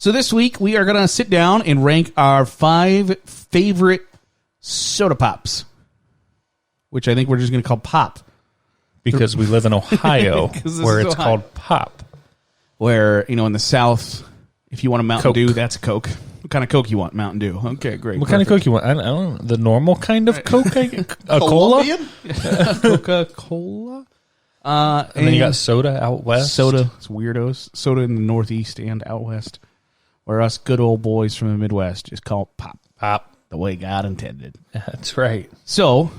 So this week, we are going to sit down and rank our 5 favorite soda pops, which I think we're just going to call pop. Because we live in Ohio, where it's called pop. Where, in the South, if you want a Mountain Dew, that's a Coke. What kind of Coke you want? Mountain Dew. Okay, great. What kind of Coke you want? I don't know. The normal kind of Coke? A cola? Coca-Cola? And then you got soda out west. Soda. It's weirdos. Soda in the Northeast and out west. Where us good old boys from the Midwest just call it pop. Pop. The way God intended. That's right. So,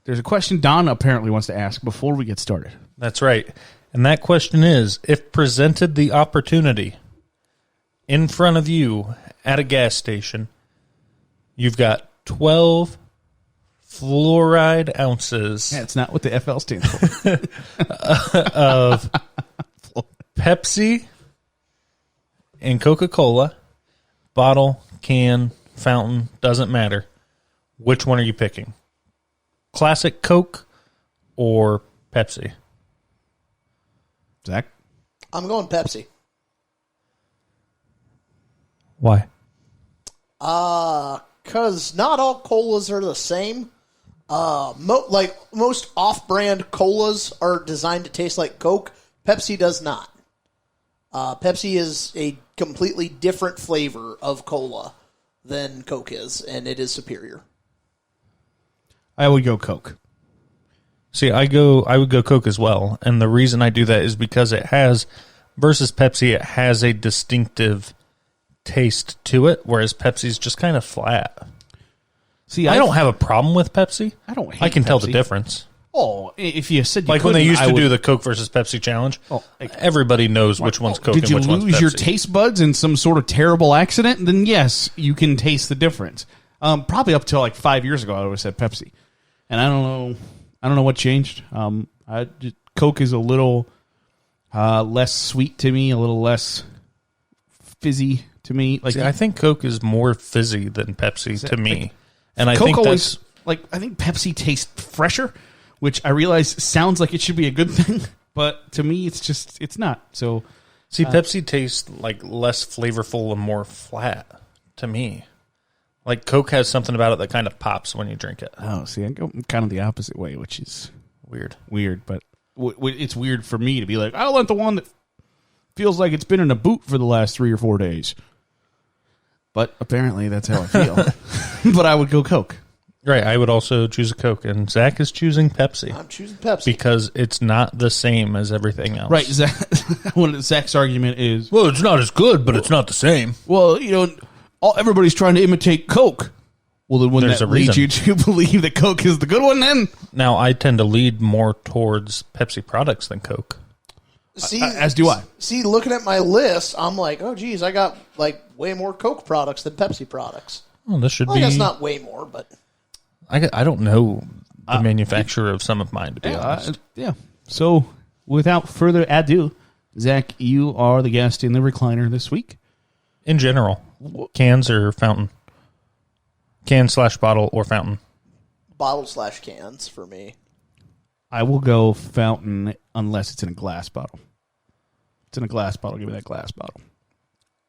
there's a question Don apparently wants to ask before we get started. That's right. And that question is, if presented the opportunity in front of you at a gas station, you've got 12 fluoride ounces. Yeah, it's not what the FL stands for. Of Pepsi and Coca-Cola, bottle, can, fountain, doesn't matter. Which one are you picking? Classic Coke or Pepsi? Zach? I'm going Pepsi. Why? Because not all colas are the same. Most off-brand colas are designed to taste like Coke. Pepsi does not. Pepsi is a completely different flavor of cola than Coke is, and it is superior. I would go Coke. See, I would go Coke as well, and the reason I do that is because it has, versus Pepsi, it has a distinctive taste to it, whereas Pepsi's just kind of flat. See, I don't have a problem with Pepsi. I don't hate I can tell Pepsi. the difference. Oh, if you said you like when they couldn't, used to do the Coke versus Pepsi challenge, everybody knows which one's Coke and which one's Pepsi. Did you lose your taste buds in some sort of terrible accident? Then yes, you can taste the difference. Probably up till like 5 years ago, I would have said Pepsi, and I don't know what changed. Coke is a little less sweet to me, a little less fizzy to me. Like, I think Coke is more fizzy than Pepsi to me, and I Coke think always I think Pepsi tastes fresher, which I realize sounds like it should be a good thing, but to me, it's not. So, Pepsi tastes like less flavorful and more flat to me. Like Coke has something about it that kind of pops when you drink it. Oh, see, I go kind of the opposite way, which is weird. But it's weird for me to be like, I want the one that feels like it's been in a boot for the last 3 or 4 days. But apparently that's how I feel. But I would go Coke. Right, I would also choose a Coke, and Zach is choosing Pepsi. I'm choosing Pepsi. Because it's not the same as everything else. Right, Zach's argument is, well, it's not as good, but it's not the same. Well, everybody's trying to imitate Coke. Well, then wouldn't that lead you to believe that Coke is the good one then? Now, I tend to lead more towards Pepsi products than Coke. See, as do I. See, looking at my list, I'm like, oh, geez, I got like way more Coke products than Pepsi products. Well, this should be... I guess not way more, but... I don't know the manufacturer of some of mine, to be honest. Yeah. So, without further ado, Zach, you are the guest in the recliner this week. In general, cans or fountain? Can/bottle or fountain? Bottle/cans for me. I will go fountain unless it's in a glass bottle. If it's in a glass bottle, give me that glass bottle.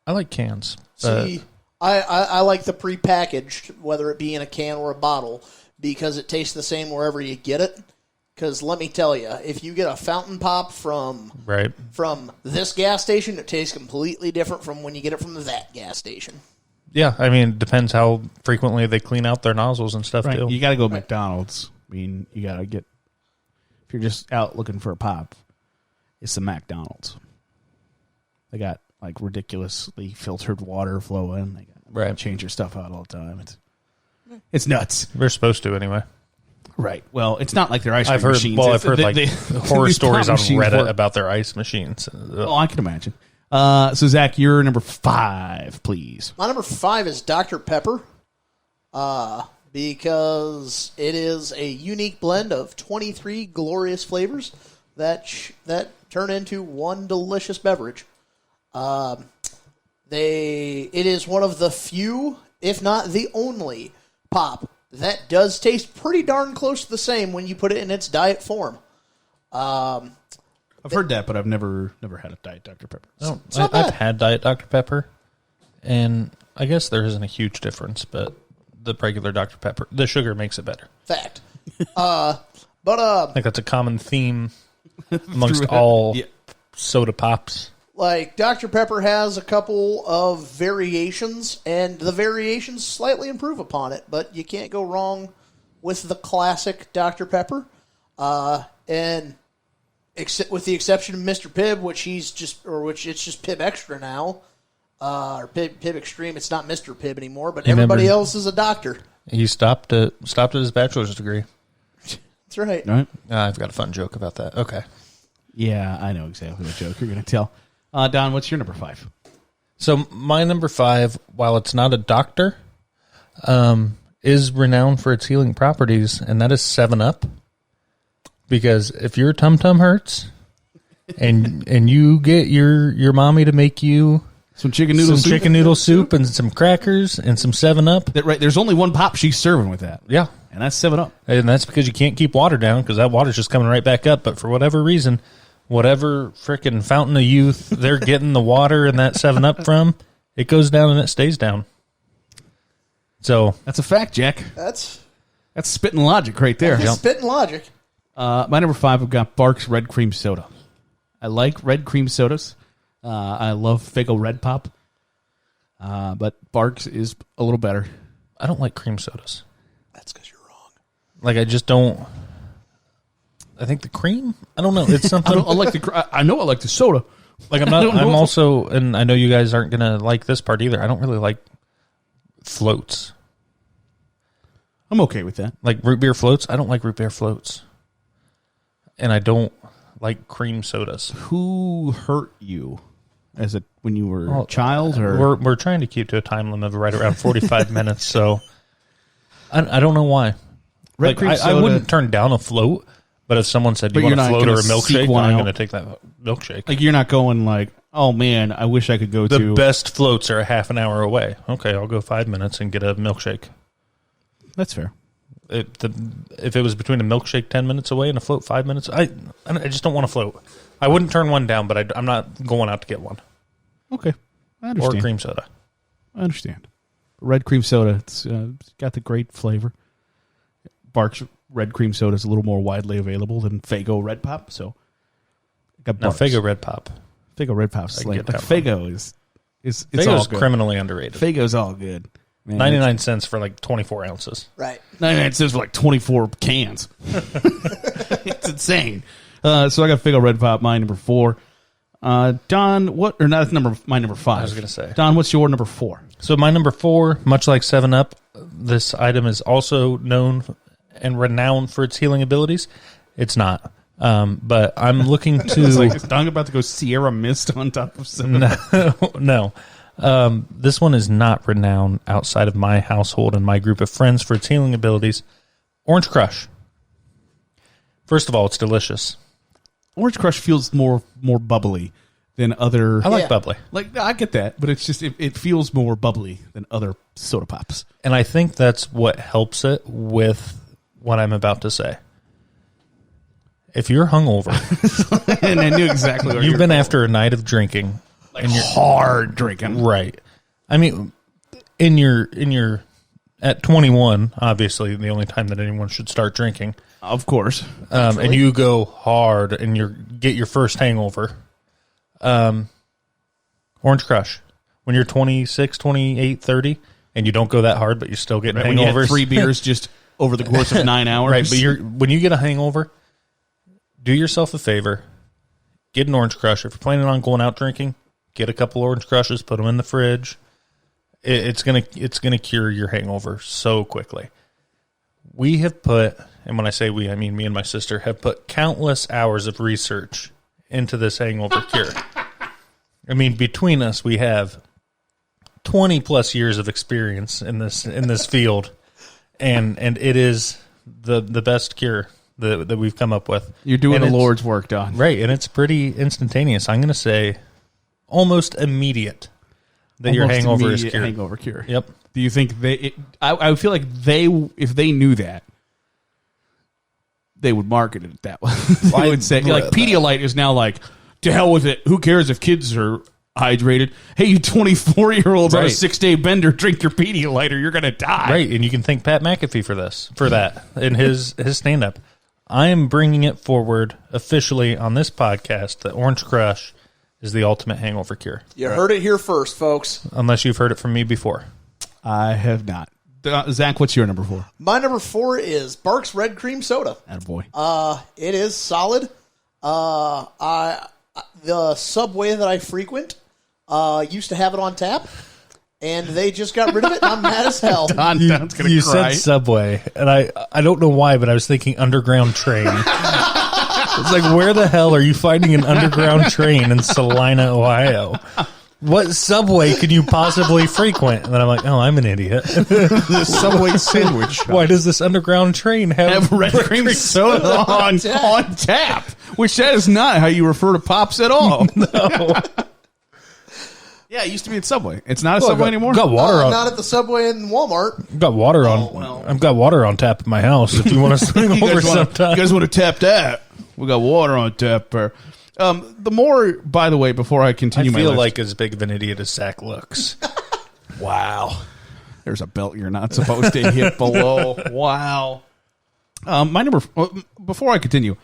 I like cans. See, I like the prepackaged, whether it be in a can or a bottle, because it tastes the same wherever you get it. Because let me tell you, if you get a fountain pop from this gas station, it tastes completely different from when you get it from that gas station. Yeah, I mean, it depends how frequently they clean out their nozzles and stuff, too. You got to go McDonald's. I mean, you got to get... If you're just out looking for a pop, it's the McDonald's. They got, like, ridiculously filtered water flowing. They got change your stuff out all the time. It's nuts. They're supposed to, anyway. Right. Well, it's not like their ice cream machines. Well, I've heard horror stories on Reddit about their ice machines. Oh, I can imagine. So, Zach, you're number 5, please. My number 5 is Dr. Pepper, because it is a unique blend of 23 glorious flavors that turn into one delicious beverage. It is one of the few, if not the only, pop that does taste pretty darn close to the same when you put it in its diet form. I've heard that, but I've never had a Diet Dr. Pepper. I've had Diet Dr. Pepper. And I guess there isn't a huge difference, but the regular Dr. Pepper, the sugar makes it better. Fact. I think that's a common theme amongst all soda pops. Like, Dr. Pepper has a couple of variations, and the variations slightly improve upon it, but you can't go wrong with the classic Dr. Pepper. And with the exception of Mr. Pibb, which it's just Pibb Extra now, or Pibb Extreme. It's not Mr. Pibb anymore, but everybody else is a doctor. He stopped at his bachelor's degree. That's right. Right? I've got a fun joke about that. Okay. Yeah, I know exactly what joke you're going to tell. Don, what's your number 5? So my number 5, while it's not a doctor, is renowned for its healing properties, and that is 7-Up. Because if your tum-tum hurts and you get your mommy to make you some chicken noodle soup and some crackers and some 7-Up. Right, there's only one pop she's serving with that. Yeah. And that's 7-Up. And that's because you can't keep water down because that water's just coming right back up. But for whatever reason, whatever freaking fountain of youth they're getting the water and that 7-Up from, it goes down and it stays down. So that's a fact, Jack. That's spitting logic right there. That's spitting logic. My number 5, I've got Barks Red Cream Soda. I like red cream sodas. I love Faygo Red Pop. But Barks is a little better. I don't like cream sodas. That's because you're wrong. Like, I just don't. I think the cream? I don't know. It's something. I know I like the soda. Like, I'm also, and I know you guys aren't going to like this part either. I don't really like floats. I'm okay with that. Like root beer floats? I don't like root beer floats. And I don't like cream sodas. Who hurt you when you were a child? Or we're trying to keep to a time limit of right around 45 minutes, so I don't know why. Red cream soda, I wouldn't turn down a float, but if someone said, do you want a float or a milkshake? I'm going to take that milkshake. Like, you're not going like, oh man, I wish I could go to... The best floats are a half an hour away. Okay, I'll go 5 minutes and get a milkshake. That's fair. If it was between a milkshake 10 minutes away and a float 5 minutes, I just don't want a float. I wouldn't turn one down, but I'm not going out to get one. Okay, I understand. Or cream soda. I understand. Red cream soda, it's got the great flavor. Barks Red Cream Soda is a little more widely available than Faygo Red Pop, so got Now Faygo Red Pop. Faygo Red Pop's like Faygo is Faygo's criminally underrated. Faygo's all good. Man, 99 cents for like 24 ounces. Right. 99 cents for like 24 cans. It's insane. So I got Faygo Red Pop, my number 4. Don, my number 5. I was going to say. Don, what's your number 4? So my number 4, much like 7-Up, this item is also known and renowned for its healing abilities. It's not. But I'm looking to... It's like, is Don about to go Sierra Mist on top of 7-Up? No. This one is not renowned outside of my household and my group of friends for its healing abilities. Orange Crush. First of all, it's delicious. Orange Crush feels more bubbly than other... I like bubbly. Like, I get that, but it's just, it feels more bubbly than other soda pops. And I think that's what helps it with what I'm about to say. If you're hungover... and I knew exactly what you've been after a night of drinking... Like, and you're hard drinking. Right. I mean, in your at 21, obviously, the only time that anyone should start drinking. Of course. And you go hard and get your first hangover. Orange Crush. When you're 26, 28, 30, and you don't go that hard, but you're still getting hangovers. When you had 3 beers just over the course of 9 hours. Right, but when you get a hangover, do yourself a favor. Get an Orange Crush. If you're planning on going out drinking, get a couple Orange Crushes, put them in the fridge. It's gonna cure your hangover so quickly. We have put, and when I say we, I mean me and my sister, have put countless hours of research into this hangover cure. I mean, between us, we have 20 plus years of experience in this field, and it is the best cure that we've come up with. You're doing the Lord's work, Don. Right, and it's pretty instantaneous. I'm going to say almost immediate that your hangover is cured. Hangover cure. Yep. Do you think I feel like if they knew that, they would market it that way. They would say, like, Pedialyte is now like, to hell with it. Who cares if kids are hydrated. Hey, you 24-year-olds on a Right. 6-day bender, drink your Pedialyte or you're going to die. Right, and you can thank Pat McAfee for that in his stand-up. I am bringing it forward officially on this podcast that Orange Crush is the ultimate hangover cure. You heard it here first, folks. Unless you've heard it from me before. I have not. Zach, what's your number 4? My number 4 is Barks Red Cream Soda. Attaboy. It is solid. The Subway that I frequent used to have it on tap, and they just got rid of it, and I'm mad as hell. Don's going to cry. You said Subway, and I don't know why, but I was thinking underground train. It's like, where the hell are you finding an underground train in Salina, Ohio? What Subway could you possibly frequent? And then I'm like, oh, I'm an idiot. The Subway sandwich. Why does this underground train have Red cream soda on tap? Which that is not how you refer to Pops at all. No. Yeah, it used to be at Subway. It's not a Subway anymore? Got water on. Not at the Subway in Walmart. Got water on. well. I've got water on tap at my house. If you want to swing over sometime. You guys want to tap that? We got water on tap there. The more, by the way, before I continue I my feel list, like as big of an idiot as Zach looks. wow, there's a belt you're not supposed to hit below. Wow. My number, before I continue,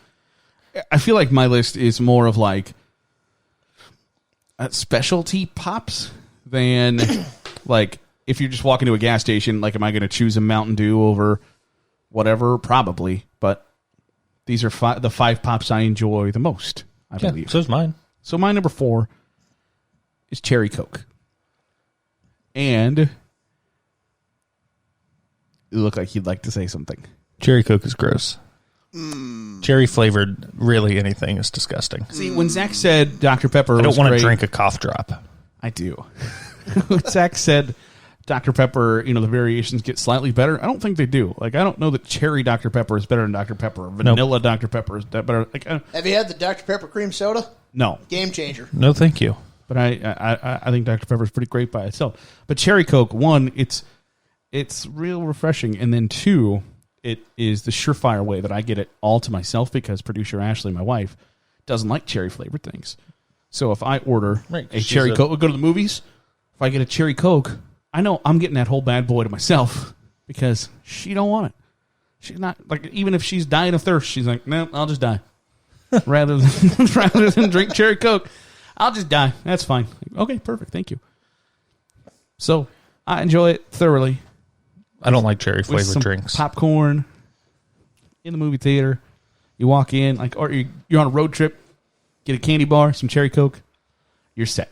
I feel like my list is more of like specialty pops than like if you're just walking to a gas station, like am I going to choose a Mountain Dew over whatever? Probably, but these are the 5 pops I enjoy the most, I believe. So's mine. So my number 4 is Cherry Coke. And you look like you'd like to say something. Cherry Coke is gross. Cherry flavored, really anything is disgusting. See, when Zach said Dr. Pepper I don't was want to great, drink a cough drop. I do. When Zach said Dr. Pepper, the variations get slightly better. I don't think they do. Like, I don't know that cherry Dr. Pepper is better than Dr. Pepper. Or vanilla Dr. Pepper is better. Like, Have you had the Dr. Pepper cream soda? no. Game changer. No, thank you. But I think Dr. Pepper is pretty great by itself. But Cherry Coke, 1, it's real refreshing. And then 2, it is the surefire way that I get it all to myself because producer Ashley, my wife, doesn't like cherry-flavored things. So if I order a Cherry Coke, we'll go to the movies. If I get a Cherry Coke, I know I'm getting that whole bad boy to myself because she don't want it. She's not like, even if she's dying of thirst, she's like, no, I'll just die rather than drink Cherry Coke. I'll just die. That's fine. Okay, perfect. Thank you. So I enjoy it thoroughly. I don't like cherry With flavored some drinks. popcorn in the movie theater. You walk in, or you're on a road trip, get a candy bar, some Cherry Coke, you're set.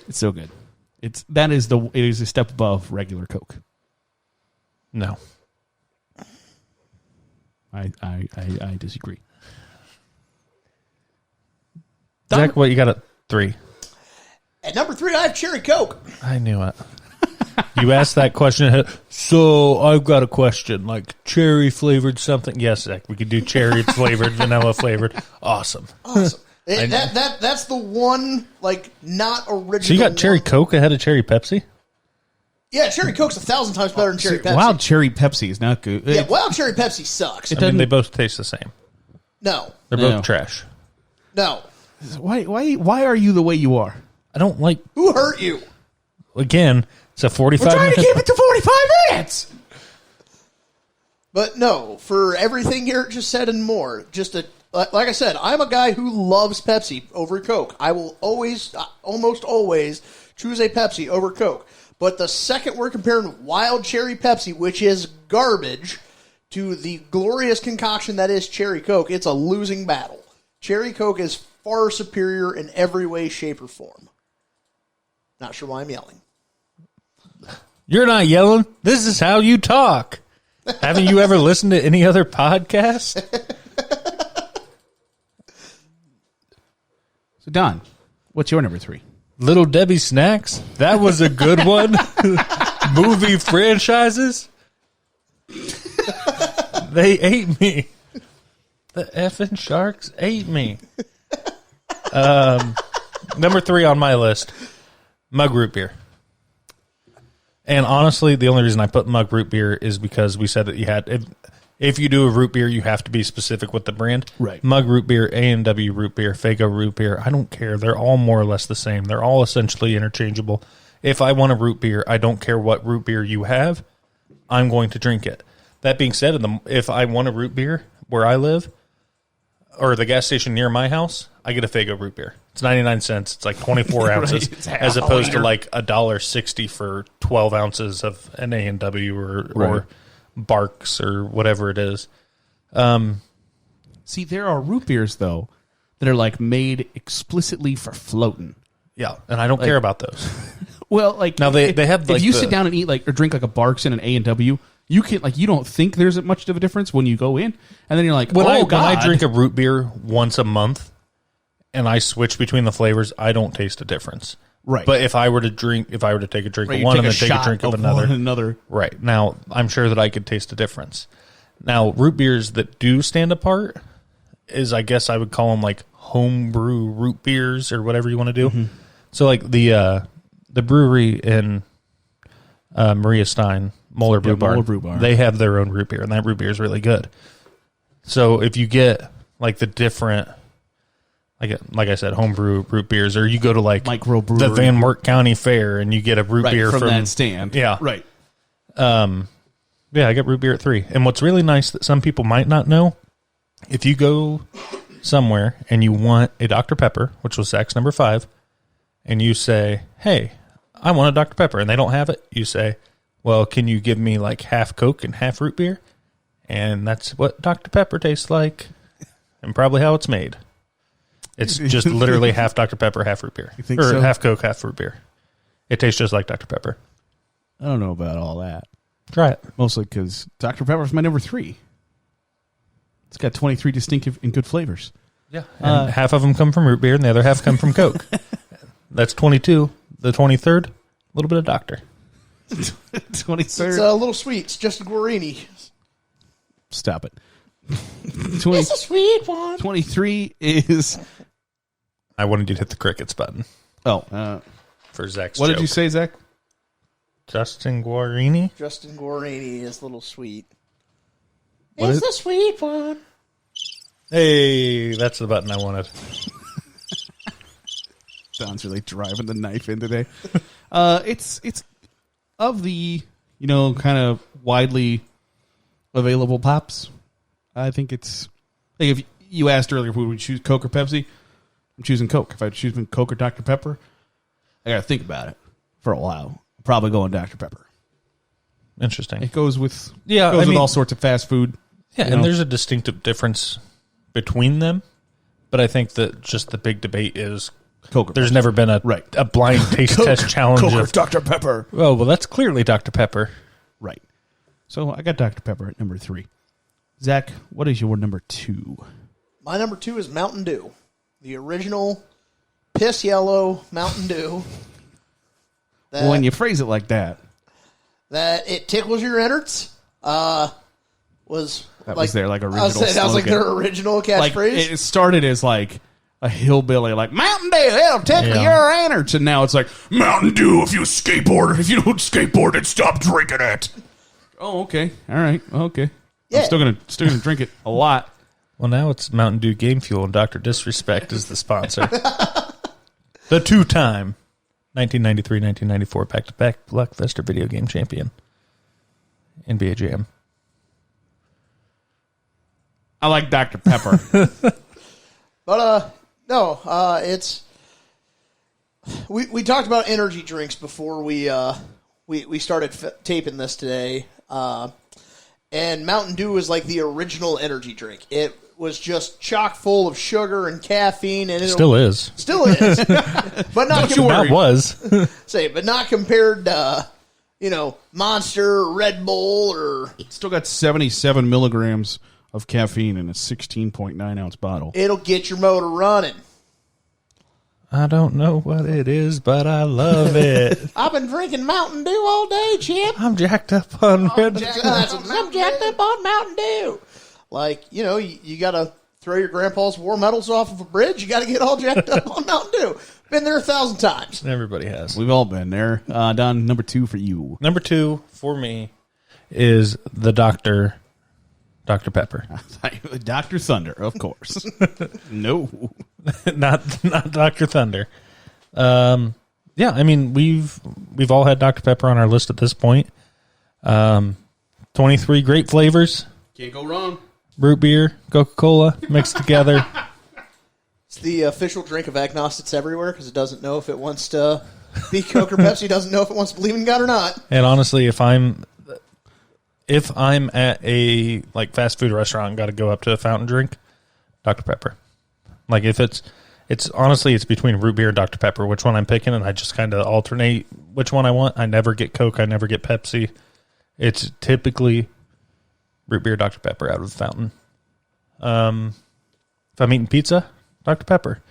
It's so good. It is a step above regular Coke. No. I disagree. Zach, what you got at 3? At number 3, I have Cherry Coke. I knew it. You asked that question. So I've got a question, like cherry flavored something. Yes, Zach, we could do cherry flavored, vanilla flavored. Awesome. That's the one, like, not original. So you got Cherry one. Coke ahead of Cherry Pepsi? Yeah, Cherry Coke's 1,000 times better than Cherry Pepsi. Wild Cherry Pepsi is not good. Yeah, Wild Cherry Pepsi sucks. I mean, they both taste the same. No. They're both trash. No. Why are you the way you are? I don't like. Who hurt you? Again, it's a 45 We're trying minute. to keep it to 45 minutes. But no, for everything Eric just said and more, like I said, I'm a guy who loves Pepsi over Coke. I will almost always choose a Pepsi over Coke. But the second we're comparing Wild Cherry Pepsi, which is garbage, to the glorious concoction that is Cherry Coke, it's a losing battle. Cherry Coke is far superior in every way, shape, or form. Not sure why I'm yelling. You're not yelling. This is how you talk. Haven't you ever listened to any other podcast? So Don, what's your number 3? Little Debbie Snacks? That was a good one. Movie franchises? They ate me. The effing sharks ate me. Number 3 on my list, Mug Root Beer. And honestly, the only reason I put Mug Root Beer is because we said that you had... If you do a root beer, you have to be specific with the brand. Right. Mug root beer, A&W root beer, Faygo root beer. I don't care. They're all more or less the same. They're all essentially interchangeable. If I want a root beer, I don't care what root beer you have. I'm going to drink it. That being said, if I want a root beer where I live or the gas station near my house, I get a Faygo root beer. It's 99 cents. It's like 24 ounces Right. as opposed to like $1.60 for 12 ounces of an A&W or Barks or whatever it is. See, there are root beers, though, that are like made explicitly for floating. Yeah, and I don't care about those. Well, like Now they have like if you sit down and eat like or drink like a Barks and an A&W, you can like you don't think there's much of a difference when you go in, and then you're like, when God. I drink a root beer once a month and I switch between the flavors, I don't taste a difference. Right. But if I were to take a drink Right, of you one take and a then take a shot drink of of another, one and another. right. Now, I'm sure that I could taste a difference. Now, root beers that do stand apart is, I guess I would call them like homebrew root beers or whatever you want to do. Mm-hmm. So like the brewery in Maria Stein, Moeller Brew Bar, they have their own root beer, and that root beer is really good. So if you get like the different, like I said, homebrew root beers, or you go to like Microbrewery. the Van Wert County Fair and you get a root beer from that stand. Yeah. Right. Yeah, I get root beer at 3. And what's really nice that some people might not know, if you go somewhere and you want a Dr. Pepper, which was Zach's number 5, and you say, hey, I want a Dr. Pepper, and they don't have it, you say, well, can you give me like half Coke and half root beer? And that's what Dr. Pepper tastes like and probably how it's made. It's just literally half Dr. Pepper, half root beer. You think or so? half Coke, half root beer. It tastes just like Dr. Pepper. I don't know about all that. Try it. Mostly because Dr. Pepper's my number 3. It's got 23 distinctive and good flavors. Yeah. And half of them come from root beer and the other half come from Coke. That's 22. The 23rd, a little bit of Doctor. 23rd. It's a little sweet. It's just a Guarini. Stop it. It's a sweet one. 23 is... I wanted you to hit the crickets button for Zach's What joke. did you say, Zach? Justin Guarini? Justin Guarini is a little sweet. What It's is- the sweet one. Hey, that's the button I wanted. Don's really driving the knife in today. It's of the, kind of widely available pops. I think it's... Like if you asked earlier if we would choose Coke or Pepsi, I'm choosing Coke. If I choose Coke or Dr. Pepper, I got to think about it for a while. Probably going Dr. Pepper. Interesting. It goes with with all sorts of fast food. Yeah, and there's a distinctive difference between them, but I think that just the big debate is Coke. There's never been a blind taste test challenge Coke or of Dr. Pepper. Oh, well, that's clearly Dr. Pepper. Right. So I got Dr. Pepper at number 3. Zach, what is your number 2? My number 2 is Mountain Dew. The original piss yellow Mountain Dew. Well, when you phrase it like that. That it tickles your innards. Was their original I was saying, that was like their original catchphrase. It started as like a hillbilly, like Mountain Dew, it'll tickle your innards, and now it's like Mountain Dew. If you skateboard, if you don't skateboard, then stop drinking it. Oh, okay, all right, okay. Yeah. I'm still gonna drink it a lot. Well, now it's Mountain Dew Game Fuel, and Dr. Disrespect is the sponsor. The 2-time 1993-1994 back-to-back Blockbuster video game champion. NBA Jam. I like Dr. Pepper. But no, it's we talked about energy drinks before we started taping this today, and Mountain Dew is like the original energy drink. It was just chock full of sugar and caffeine, and it Still is, but not that was but not compared to Monster, Red Bull, or Still got 77 milligrams of caffeine in a 16.9 ounce bottle. it'll get your motor running. I don't know what it is, but I love it. I've been drinking Mountain Dew all day, Chip. I'm jacked up on Red Bull. I'm jacked up on Mountain Dew. Like, you got to throw your grandpa's war medals off of a bridge. You got to get all jacked up on Mountain Dew. Been there 1,000 times. Everybody has. We've all been there. Don, number 2 for you. Number 2 for me is the Dr. Dr. Pepper. Dr. Thunder, of course. No. not Dr. Thunder. Yeah, I mean, we've all had Dr. Pepper on our list at this point. 23 great flavors. Can't go wrong. Root beer, Coca-Cola mixed together. It's the official drink of agnostics everywhere because it doesn't know if it wants to be Coke or Pepsi. Doesn't know if it wants to believe in God or not. And honestly, if I'm at a fast food restaurant and got to go up to a fountain drink, Dr. Pepper. Like if it's honestly between root beer and Dr. Pepper, which one I'm picking, and I just kind of alternate which one I want. I never get Coke. I never get Pepsi. It's typically root beer, Dr. Pepper out of the fountain. If I'm eating pizza, Dr. Pepper.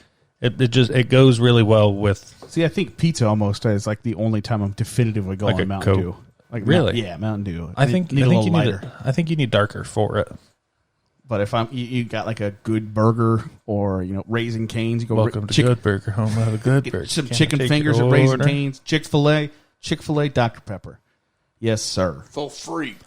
It goes really well with. See, I think pizza almost is like the only time I'm definitively going on Mountain Dew. Like really? Mountain Dew. I think you need darker for it. But if you got like a good burger or Raising Cane's, you go welcome to Good Burger, home of the good burger. Some chicken fingers at Raising Cane's, Chick-fil-A, Dr. Pepper. Yes, sir. For free.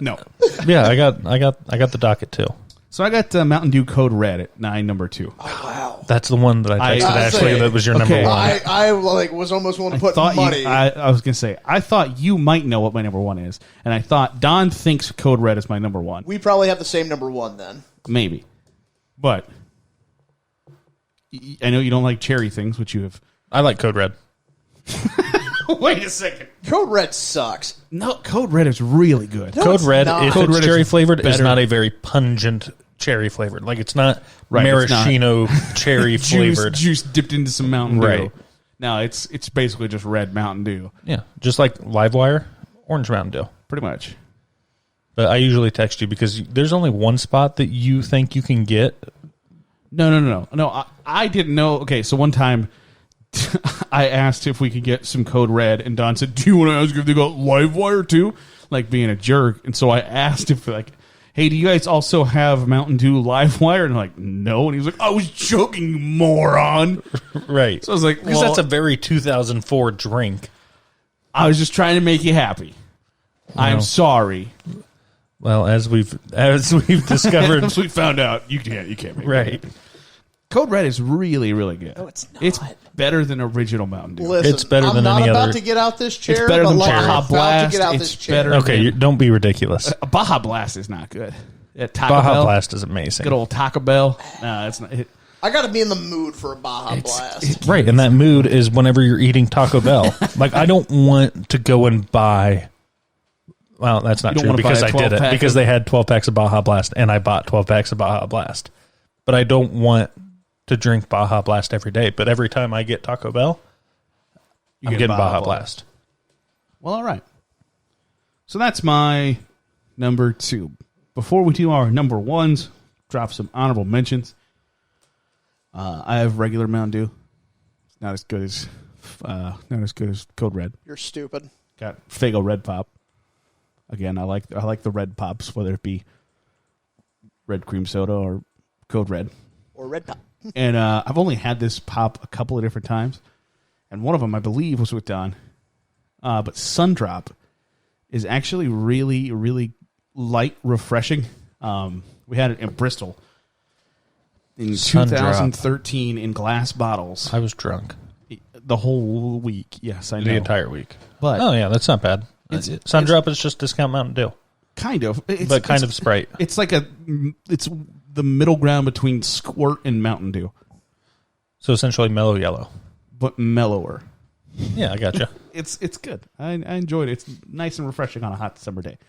No. Yeah, I got the docket too. So I got Mountain Dew Code Red at number 2. Oh, wow. That's the one that I texted Ashley that was your number one. I was almost willing to put money. I was going to say, I thought you might know what my number 1 is. And I thought Don thinks Code Red is my number 1. We probably have the same number 1 then. Maybe. But I know you don't like cherry things, which you have. I like Code Red. Wait a second. Code Red sucks. No, Code Red is really good. No, Code Red, if it's cherry flavored, is better. not a very pungent cherry flavored. Like it's not Right, maraschino cherry flavored. Juice dipped into some Mountain Dew. Right. No, it's basically just red Mountain Dew. Yeah, just like Livewire, orange Mountain Dew. Pretty much. But I usually text you because there's only one spot that you think you can get. No. I didn't know. Okay, so one time I asked if we could get some Code Red, and Don said, "Do you want to ask if they got Livewire too?" Like being a jerk. And so I asked if hey, do you guys also have Mountain Dew Livewire? And I'm like, no. And he was like, I was joking, you moron. Right. So I was like, because that's a very 2004 drink. I was just trying to make you happy. I'm sorry. Well, as we've discovered, As we found out, you can't make me right. happy. Code Red is really, really good. No, it's not. It's better than original Mountain Dew. Listen, It's better than I'm any not about other- to get out this chair. It's better but than like, Baja I'm about Blast. to get out It's this chair. better. Okay, don't be ridiculous. Baja Blast is not good. Taco Baja Bell, Blast is amazing. good old Taco Bell. No, it's not. I got to be in the mood for a Baja Blast. Right, and that mood is whenever you're eating Taco Bell. Like, I don't want to go and buy. Well, that's not You don't true wanna buy because a I did 12-pack it because of- they had 12 packs of Baja Blast, and I bought 12 packs of Baja Blast. But I don't want to drink Baja Blast every day. But every time I get Taco Bell, I'm get getting Baja Baja Blast. Well, all right. So that's my number 2. Before we do our number 1s, drop some honorable mentions. I have regular Mountain Dew. It's not as good as Code Red. You're stupid. Got Faygo Red Pop. Again, I like the red pops, whether it be red cream soda or Code Red. Or Red Pop. And I've only had this pop a couple of different times. And one of them, I believe, was with Don. But Sundrop is actually really, really light, refreshing. We had it in Bristol in Sundrop. 2013 in glass bottles. I was drunk The whole week. Yes, I know. the entire week. But Oh, yeah, that's not bad. Sundrop is just discount Mountain Dew, kind of. but kind of Sprite. It's like it's the middle ground between Squirt and Mountain Dew, So essentially mellow yellow. but mellower. Yeah, I gotcha. It's good. I enjoyed it. It's nice and refreshing on a hot December day.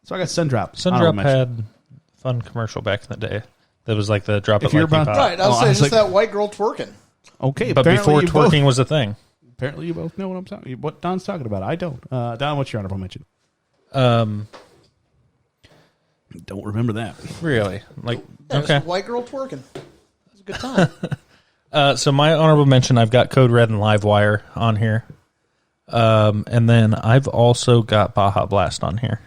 So I got Sundrop. Sundrop had a fun commercial back in the day. That was like the drop it If you're like you about- pop. Right, I was saying was just like- that white girl twerking. Okay, But apparently before you twerking both, was a thing. apparently you both know what Don's talking about. I don't. Don, what's your honorable mention? Um, Don't remember that. really? Like, Yeah, okay. just white girl twerking. It was a good time. So my honorable mention, I've got Code Red and Livewire on here. And then I've also got Baja Blast on here.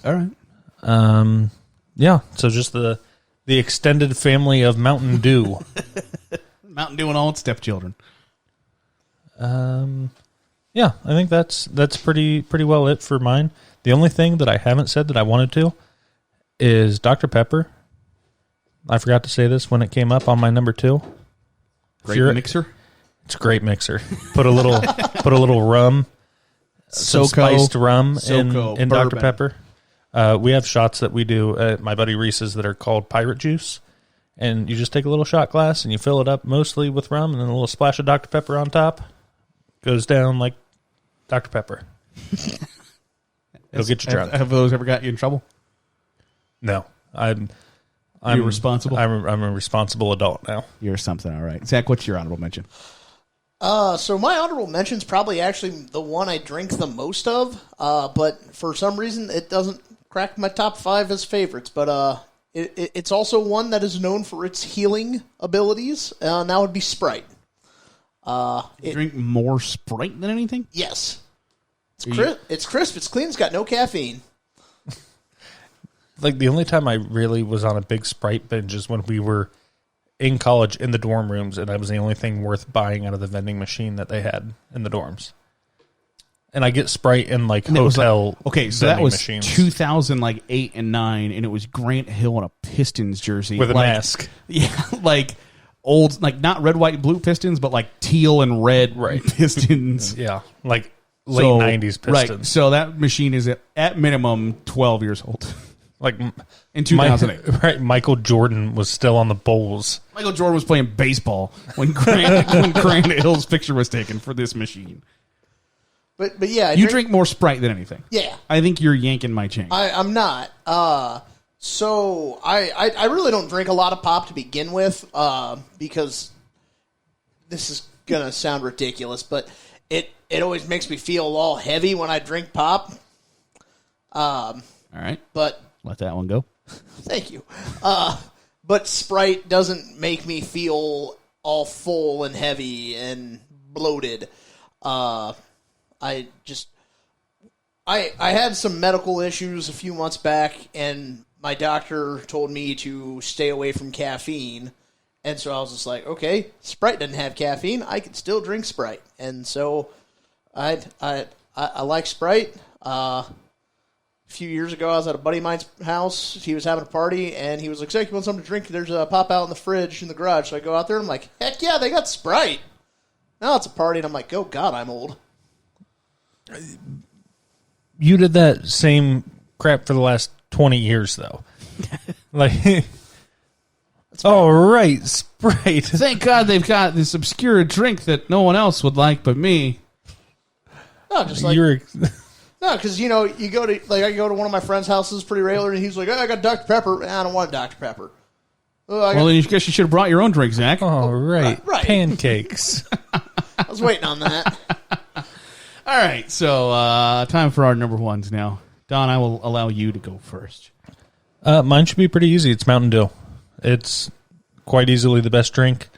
All right. Yeah, so just the extended family of Mountain Dew. Mountain Dew and all its stepchildren. Yeah, Yeah, I think that's pretty well it for mine. The only thing that I haven't said that I wanted to is Dr. Pepper. I forgot to say this when it came up on my number 2. Great mixer. It's a great mixer. Put a little rum, some spiced rum in Dr. Pepper. We have shots that we do at my buddy Reese's that are called Pirate Juice. And you just take a little shot glass and you fill it up mostly with rum and then a little splash of Dr. Pepper on top. Goes down like Dr. Pepper. It'll get you drunk. Have those ever got you in trouble? No. I'm responsible? I'm a responsible adult now. You're something, all right. Zach, what's your honorable mention? So my honorable mention's probably actually the one I drink the most of, but for some reason it doesn't crack my top 5 as favorites. But it's also one that is known for its healing abilities, and that would be Sprite. You drink more Sprite than anything? Yes. It's crisp, it's clean, it's got no caffeine. Like, the only time I really was on a big Sprite binge is when we were in college in the dorm rooms, and that was the only thing worth buying out of the vending machine that they had in the dorms. And I get Sprite in, like, hotel so that was machines. 2008 and 9, and it was Grant Hill in a Pistons jersey. With a mask. Yeah, like old, like not red, white, blue Pistons, but like teal and red Pistons. Yeah, like late 90s Pistons. Right, so that machine is at minimum 12 years old. Like in 2008. Right, Michael Jordan was still on the Bulls. Michael Jordan was playing baseball when Grant Hill's picture was taken for this machine. But yeah, you drink more Sprite than anything. Yeah, I think you're yanking my chain. I'm not. So I really don't drink a lot of pop to begin with, because this is gonna sound ridiculous, but it always makes me feel all heavy when I drink pop. All right, but let that one go. Thank you. But Sprite doesn't make me feel all full and heavy and bloated. I had some medical issues a few months back, and my doctor told me to stay away from caffeine. And so I was just like, okay, Sprite doesn't have caffeine. I can still drink Sprite. And so I like Sprite. A few years ago, I was at a buddy of mine's house. He was having a party, and he was like, "Zach, you want something to drink? There's a pop out in the fridge in the garage." So I go out there, and I'm like, heck yeah, they got Sprite. Now it's a party, and I'm like, oh, God, I'm old. You did that same crap for the last 20 years, though. Like, oh, right, Sprite. Thank God they've got this obscure drink that no one else would like but me. No, just like... No, because, you go to, like, I go to one of my friend's houses pretty regularly, and he's like, I got Dr. Pepper. I don't want Dr. Pepper. Well, then you guess you should have brought your own drink, Zach. Oh, right. Right. Pancakes. I was waiting on that. All right, so time for our number ones now. Don, I will allow you to go first. Mine should be pretty easy. It's Mountain Dew. It's quite easily the best drink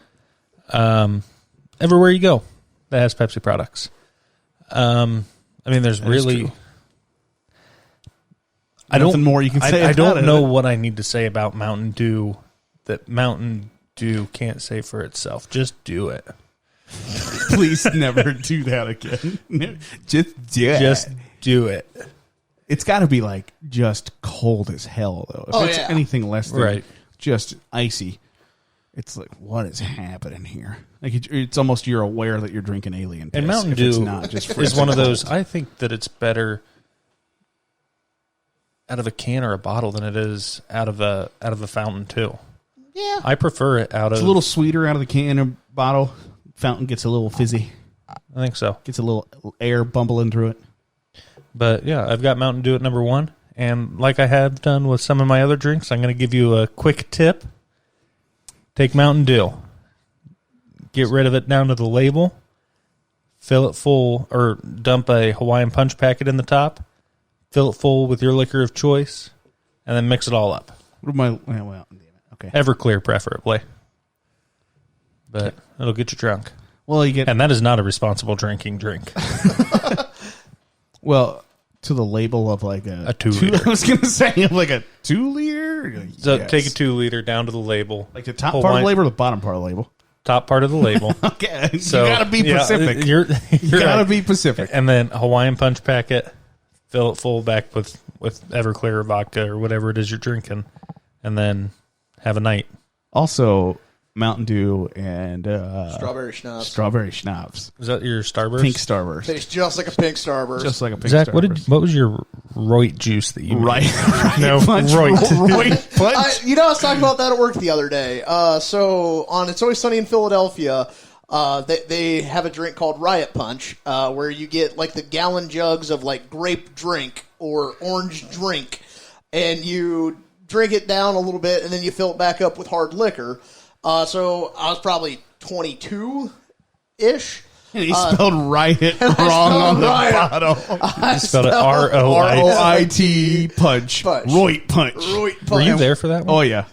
everywhere you go that has Pepsi products. I mean, there's really... Nothing more you can say I about don't know what I need to say about Mountain Dew that Mountain Dew can't say for itself. Just do it. Please never do that again. Just do it. Just do it. It's got to be like just cold as hell, though. If it's anything less than just icy, it's like, what is happening here? Like it's almost you're aware that you're drinking alien piss. And Mountain Dew it's not just is one of those. I think that it's better out of a can or a bottle than it is out of a fountain too. Yeah, I prefer it out of. It's a little sweeter out of the can or bottle. Fountain gets a little fizzy. I think so. Gets a little air bumbling through it. But yeah, I've got Mountain Dew at number 1, and like I have done with some of my other drinks, I'm going to give you a quick tip. Take Mountain Dew. Get rid of it down to the label. Fill it full, or dump a Hawaiian Punch packet in the top. Fill it full with your liquor of choice, and then mix it all up. What am I? Well, okay. Everclear, preferably. But it'll get you drunk. Well, you get, and that is not a responsible drinking drink. Well, to the label of like a 2 liter. I was going to say like a 2 liter. So take a 2 liter down to the label. Like the top part of the label or the bottom part of the label? top part of the label. Okay, So, you gotta be Pacific. You're You gotta right. be Pacific. And then Hawaiian Punch packet, fill it full back with Everclear or vodka or whatever it is you're drinking, and then have a night. Also, Mountain Dew and Strawberry schnapps. Strawberry schnapps. Is that your Starburst? Pink Starburst. Tastes just like a pink Starburst. Just like a pink Zach, Starburst. what was your Roit juice that you made? Right. No, Punch. Roit. Roit Punch. I was talking about that at work the other day. So on It's Always Sunny in Philadelphia, they have a drink called Riot Punch, where you get like the gallon jugs of like grape drink or orange drink, and you drink it down a little bit, and then you fill it back up with hard liquor. So I was probably 22-ish. And he spelled riot wrong on the bottom. I spelled it R-O-I-T. R-O-I-T punch. Punch. Roit punch. Roit Punch. Were you there for that one? Oh, yeah.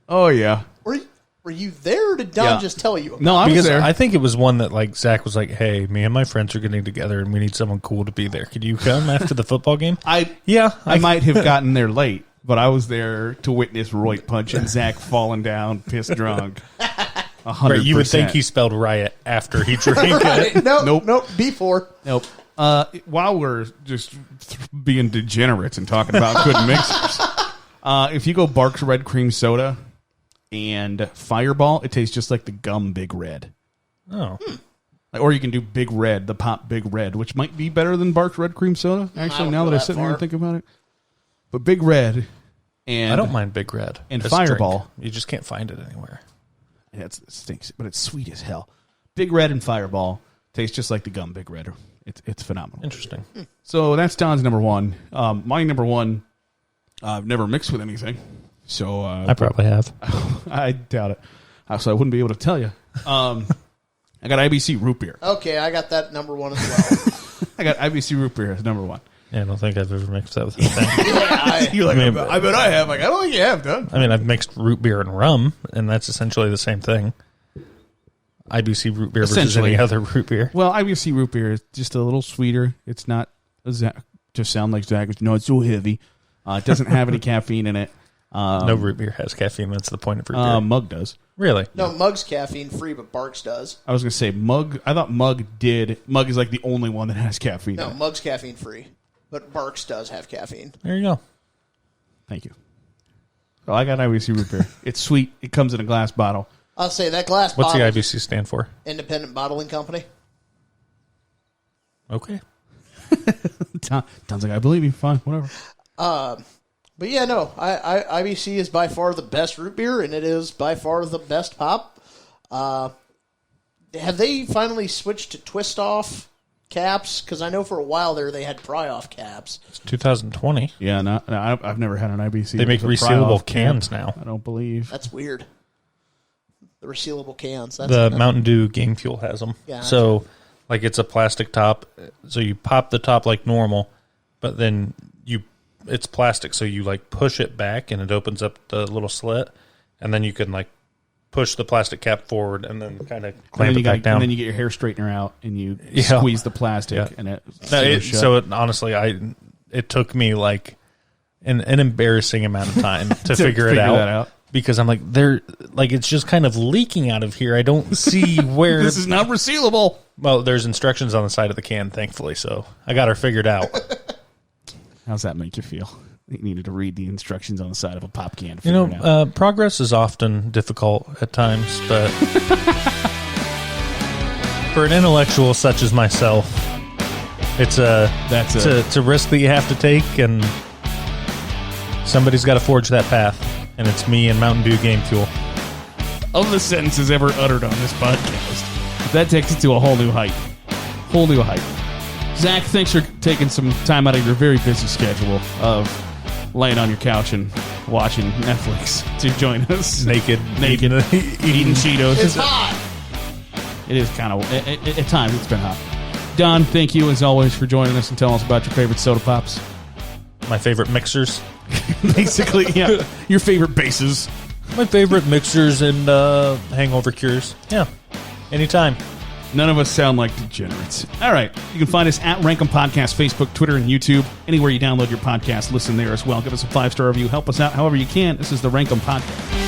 Oh, yeah. Were you there, or did Don Yeah. just tell you? No, I was Because there. I think it was one that like Zach was like, "Hey, me and my friends are getting together, and we need someone cool to be there. Could you come after the football game?" I might have gotten there late, but I was there to witness Roit punch and Zach falling down, pissed drunk. 100%. Right, you would think he spelled riot after he drank Right. it. Nope. Before. Nope. While we're just being degenerates and talking about good mixers, if you go Barks Red Cream Soda and Fireball, it tastes just like the gum Big Red. Oh, Or you can do Big Red, the pop Big Red, which might be better than Barks Red Cream Soda, actually, don't now go that I that sit here far. and think about it. But Big Red and... I don't mind Big Red and as a drink. Fireball. You just can't find it anywhere. Yeah, it stinks, but it's sweet as hell. Big Red and Fireball taste just like the gum Big Red. It's phenomenal. Interesting. So that's Don's number one. My number one, I've never mixed with anything, so I probably have. I doubt it. So I wouldn't be able to tell you. I got IBC root beer. Okay, I got that number one as well. I got IBC root beer as number one. Yeah, I don't think I've ever mixed that with anything. You're like, I mean, I bet I have. Like, I don't think you have, Don. I mean, I've mixed root beer and rum, and that's essentially the same thing. IBC root beer versus Essentially. any other root beer. Well, IBC root beer is just a little sweeter. It's not just sound like Zach. No, it's so heavy. It doesn't have any caffeine in it. No root beer has caffeine. That's the point of root beer. Mug does. Really? No, Mug's caffeine free, but Barks does. I was going to say Mug. I thought Mug did. Mug is like the only one that has caffeine. No, in it. Mug's caffeine free, but Barks does have caffeine. There you go. Thank you. Well, I got IBC root beer. It's sweet. It comes in a glass bottle. I'll say that glass What's the bottle, IBC stand for? Independent Bottling Company. Okay. Sounds like I believe you. Fine, whatever. But yeah, no, IBC is by far the best root beer, and it is by far the best pop. Have they finally switched to twist off caps? Because I know for a while there they had pry off caps. It's 2020. Yeah, no, I've never had an IBC. They make with a resealable fry-off cans cap. now. I don't believe. That's weird. The resealable cans. That's The Mountain Dew Game Fuel has them. Yeah. So, like, it's a plastic top. So you pop the top like normal, but then it's plastic. So you like push it back and it opens up the little slit, and then you can like push the plastic cap forward and then kind of clamp it back down. And then you get your hair straightener out and you Yeah. squeeze the plastic Yeah. and it. No, seals shut. so honestly, it took me like an embarrassing amount of time to figure it out. that out. Because I'm like, it's just kind of leaking out of here. I don't see where. This is not resealable. Well, there's instructions on the side of the can, thankfully, so I got her figured out. How's that make you feel? You needed to read the instructions on the side of a pop can. To You figure it out. progress is often difficult at times, but for an intellectual such as myself, it's a risk that you have to take, and somebody's got to forge that path, and it's me and Mountain Dew Game Fuel. Of the sentences ever uttered on this podcast, that takes it to a whole new height. Whole new height. Zach, thanks for taking some time out of your very busy schedule of laying on your couch and watching Netflix to join us. Naked, eating Cheetos. It's hot. It is kind of, at times it's been hot. Don, thank you as always for joining us and telling us about your favorite soda pops. My favorite mixers. Basically, yeah. Your favorite bases. My favorite mixers and hangover cures. Yeah, anytime. None of us sound like degenerates. All right. You can find us at Rank 'em Podcast, Facebook, Twitter, and YouTube. Anywhere you download your podcast, listen there as well. Give us a 5-star review. Help us out however you can. This is the Rank 'em Podcast.